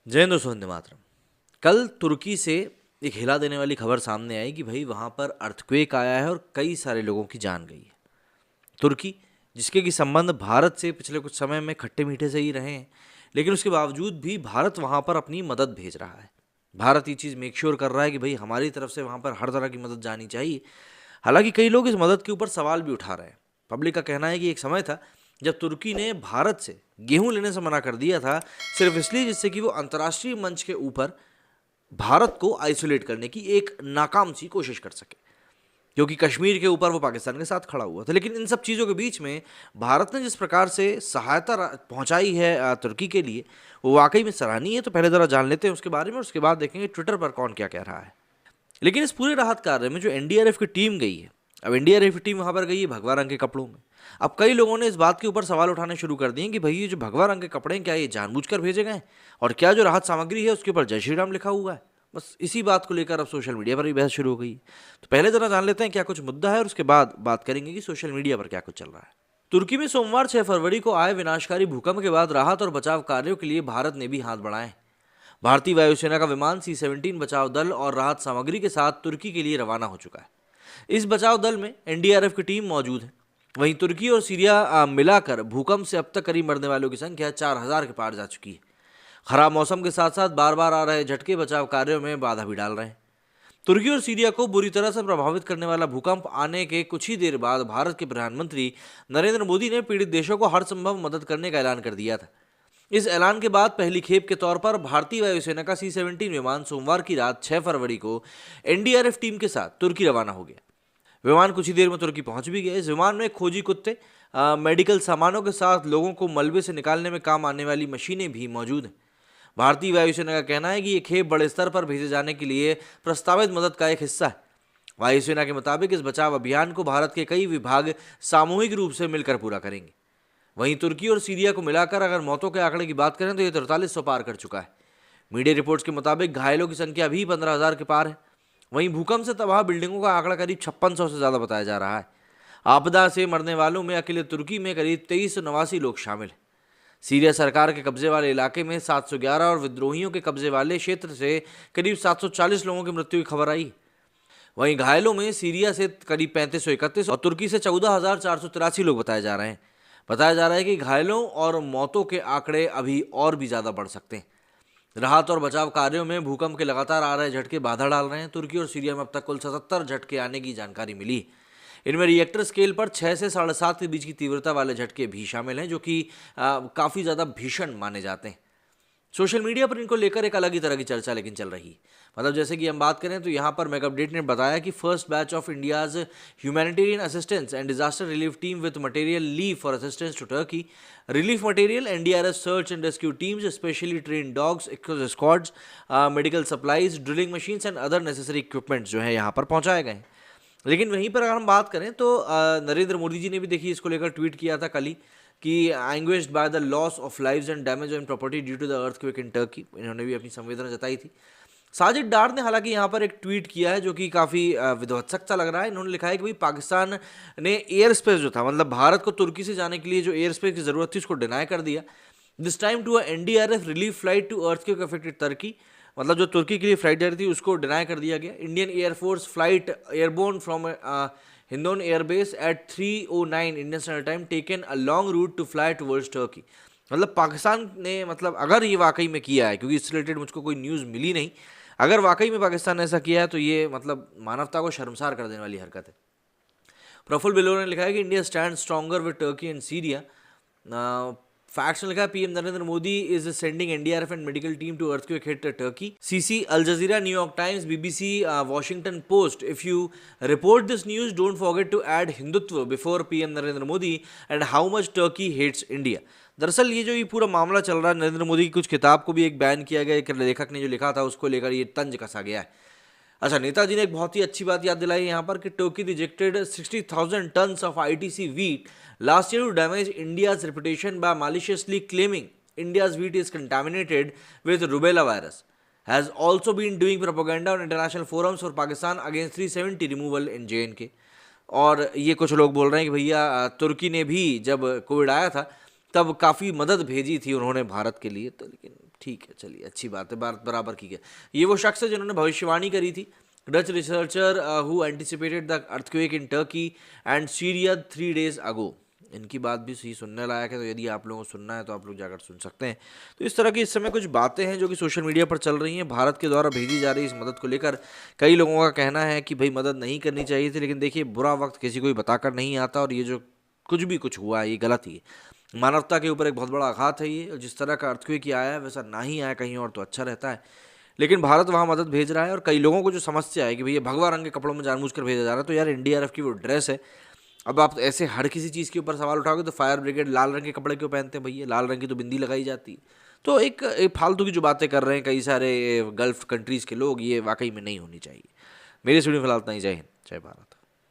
जय हिंद दोस्तों, वंदे मातरम। कल तुर्की से एक हिला देने वाली खबर सामने आई कि भाई वहाँ पर अर्थक्वेक आया है और कई सारे लोगों की जान गई है। तुर्की, जिसके कि संबंध भारत से पिछले कुछ समय में खट्टे मीठे से ही रहे हैं, लेकिन उसके बावजूद भी भारत वहाँ पर अपनी मदद भेज रहा है। भारत ये चीज़ मेक श्योर कर रहा है कि भाई हमारी तरफ से वहाँ पर हर तरह की मदद जानी चाहिए। हालांकि कई लोग इस मदद के ऊपर सवाल भी उठा रहे हैं। पब्लिक का कहना है कि एक समय था जब तुर्की ने भारत से गेहूं लेने से मना कर दिया था, सिर्फ इसलिए जिससे कि वो अंतर्राष्ट्रीय मंच के ऊपर भारत को आइसोलेट करने की एक नाकाम सी कोशिश कर सके, क्योंकि कश्मीर के ऊपर वो पाकिस्तान के साथ खड़ा हुआ था। लेकिन इन सब चीज़ों के बीच में भारत ने जिस प्रकार से सहायता पहुंचाई है तुर्की के लिए, वो वाकई में सराहनीय है। तो पहले ज़रा जान लेते हैं उसके बारे में, उसके बाद देखेंगे ट्विटर पर कौन क्या कह रहा है। लेकिन इस पूरे राहत कार्य में जो एनडीआरएफ की टीम गई है, अब एनडीआरएफ की टीम वहां पर गई है भगवा रंग के कपड़ों में। अब कई लोगों ने इस बात के ऊपर सवाल उठाने शुरू कर दिए कि भाई ये जो भगवा रंग के कपड़े हैं, क्या ये जानबूझकर भेजे गए हैं? और क्या जो राहत सामग्री है उसके ऊपर जय श्री राम लिखा हुआ है? बस इसी बात को लेकर अब सोशल मीडिया पर भी बहस शुरू हो गई है। तो पहले जरा जान लेते हैं क्या कुछ मुद्दा है और उसके बाद बात करेंगे कि सोशल मीडिया पर क्या कुछ चल रहा है। तुर्की में सोमवार 6 फरवरी को आए विनाशकारी भूकंप के बाद राहत और बचाव कार्यों के लिए भारत ने भी हाथ बढ़ाए। भारतीय वायुसेना का विमान C-17 बचाव दल और राहत सामग्री के साथ तुर्की के लिए रवाना हो चुका है। इस बचाव दल में एनडीआरएफ की टीम मौजूद है। वहीं तुर्की और सीरिया मिलाकर भूकंप से अब तक करीब मरने वालों की संख्या 4000 के पार जा चुकी है। खराब मौसम के साथ साथ बार बार आ रहे झटके बचाव कार्यों में बाधा भी डाल रहे हैं। तुर्की और सीरिया को बुरी तरह से प्रभावित करने वाला भूकंप आने के कुछ ही देर बाद भारत के प्रधानमंत्री नरेंद्र मोदी ने पीड़ित देशों को हर संभव मदद करने का ऐलान कर दिया था। इस ऐलान के बाद पहली खेप के तौर पर भारतीय वायुसेना का C-17 विमान सोमवार की रात 6 फरवरी को एनडीआरएफ टीम के साथ तुर्की रवाना हो गया। विमान कुछ ही देर में तुर्की पहुंच भी गया। इस विमान में खोजी कुत्ते, मेडिकल सामानों के साथ लोगों को मलबे से निकालने में काम आने वाली मशीनें भी मौजूद हैं। भारतीय वायुसेना का कहना है कि ये खेप बड़े स्तर पर भेजे जाने के लिए प्रस्तावित मदद का एक हिस्सा है। वायुसेना के मुताबिक इस बचाव अभियान को भारत के कई विभाग सामूहिक रूप से मिलकर पूरा करेंगे। वहीं तुर्की और सीरिया को मिलाकर अगर मौतों के आंकड़े की बात करें तो ये 4300 पार कर चुका है। मीडिया रिपोर्ट्स के मुताबिक घायलों की संख्या भी 15,000 के पार है। वहीं भूकंप से तबाह बिल्डिंगों का आंकड़ा करीब 5600 से ज़्यादा बताया जा रहा है। आपदा से मरने वालों में अकेले तुर्की में करीब 2389 लोग शामिल हैं। सीरिया सरकार के कब्जे वाले इलाके में 711 और विद्रोहियों के कब्जे वाले क्षेत्र से करीब 740 लोगों की मृत्यु की खबर आई। वहीं घायलों में सीरिया से करीब 3531 और तुर्की से 14,483 लोग बताए जा रहे हैं। बताया जा रहा है कि घायलों और मौतों के आंकड़े अभी और भी ज़्यादा बढ़ सकते हैं। राहत और बचाव कार्यों में भूकंप के लगातार आ रहे झटके बाधा डाल रहे हैं। तुर्की और सीरिया में अब तक कुल 77 झटके आने की जानकारी मिली। इनमें रिएक्टर स्केल पर 6 से 7.5 के बीच की तीव्रता वाले झटके भी शामिल हैं, जो कि काफ़ी ज़्यादा भीषण माने जाते हैं। सोशल मीडिया पर इनको लेकर एक अलग ही तरह की चर्चा लेकिन चल रही है। मतलब जैसे कि हम बात करें तो यहाँ पर मेगा अपडेट ने बताया कि first batch of India's humanitarian assistance and disaster relief team with material leave for assistance to Turkey, relief material, NDRF search and rescue teams, specially train dogs, squads, medical supplies, drilling machines and other necessary equipments जो है यहाँ पर पहुँचाए गए हैं। लेकिन वहीं पर अगर हम बात करें तो नरेंद्र मोदी जी ने भी देखिए इसको लेकर ट्वीट किया था कल ही कि anguished by the loss of lives and damage on property due to the earthquake in Turkey. इन्होंने भी अपनी संवेदना जताई थी। साजिद डार ने हालांकि यहाँ पर एक ट्वीट किया है जो कि काफ़ी विध्वंसक सा लग रहा है। इन्होंने लिखा है कि भाई पाकिस्तान ने एयर स्पेस जो था, मतलब भारत को तुर्की से जाने के लिए जो एयर स्पेस की ज़रूरत थी उसको डिनाई कर दिया। This time to NDRF relief flight to earthquake affected Turkey, मतलब जो तुर्की के लिए फ्लाइट जा रही थी उसको डिनाई कर दिया गया। Indian air force flight airborne from Hindon airbase at 3:09 Indian standard time taken a long route to fly towards Turkey. मतलब पाकिस्तान ने, मतलब अगर ये वाकई में किया है, क्योंकि इससे रिलेटेड मुझको कोई न्यूज़ मिली नहीं, अगर वाकई में पाकिस्तान ने ऐसा किया है तो ये मतलब मानवता को शर्मसार कर देने वाली हरकत है। प्रफुल्ल बिलोर ने लिखा है कि India stand stronger with Turkey and Syria. Facts ने लिखा है PM Narendra Modi is sending NDRF and medical team to earthquake hit Turkey. CC, Al Jazeera, New York Times, BBC, Washington Post. If you report this news don't forget to add Hindutva before PM Narendra Modi and how much Turkey hates India. दरअसल ये पूरा मामला चल रहा है, नरेंद्र मोदी की कुछ किताब को भी एक बैन किया गया, एक लेखक ने जो लिखा था उसको लेकर ये तंज कसा गया है। अच्छा, नेताजी ने एक बहुत ही अच्छी बात याद दिलाई यहाँ पर कि Turkey rejected 60,000 tonnes of ITC wheat last year to damage India's reputation by maliciously claiming India's wheat is contaminated with rubella virus, has also been doing propaganda on international forums for Pakistan against 370 removal in JNK। और ये कुछ लोग बोल रहे हैं कि भैया तुर्की ने भी जब कोविड आया था तब काफ़ी मदद भेजी थी उन्होंने भारत के लिए, तो लेकिन ठीक है, चलिए अच्छी बात है, बात बराबर की है। ये वो शख्स है जिन्होंने भविष्यवाणी करी थी। Dutch researcher who anticipated the earthquake in Turkey and Syria 3 days अगो। इनकी बात भी सही सुनने लायक है, तो यदि आप लोगों को सुनना है तो आप लोग जाकर सुन सकते हैं। तो इस तरह की इस समय कुछ बातें हैं जो कि सोशल मीडिया पर चल रही हैं भारत के द्वारा भेजी जा रही इस मदद को लेकर। कई लोगों का कहना है कि भाई मदद नहीं करनी चाहिए थी, लेकिन देखिए बुरा वक्त किसी को भी बताकर नहीं आता, और ये जो कुछ हुआ है ये गलत ही है। मानवता के ऊपर एक बहुत बड़ा आघात है ये। जिस तरह का अर्थक्वेक आया है वैसा ना ही आया कहीं और तो अच्छा रहता है, लेकिन भारत वहाँ मदद भेज रहा है। और कई लोगों को जो समस्या है कि भैया भगवा रंग के कपड़ों में जानबूझकर भेजा जा रहा है, तो यार एनडीआरएफ की वो ड्रेस है। अब आप ऐसे हर किसी चीज़ के ऊपर सवाल उठाओगे तो फायर ब्रिगेड लाल रंग के कपड़े क्यों पहनते हैं भैया, लाल रंग की तो बिंदी लगाई जाती है। तो एक फालतू की जो बातें कर रहे हैं कई सारे गल्फ कंट्रीज़ के लोग, ये वाकई में नहीं होनी चाहिए। मेरी स्टूडियो फिलहाल इतना ही। जय हिंद, जय भारत।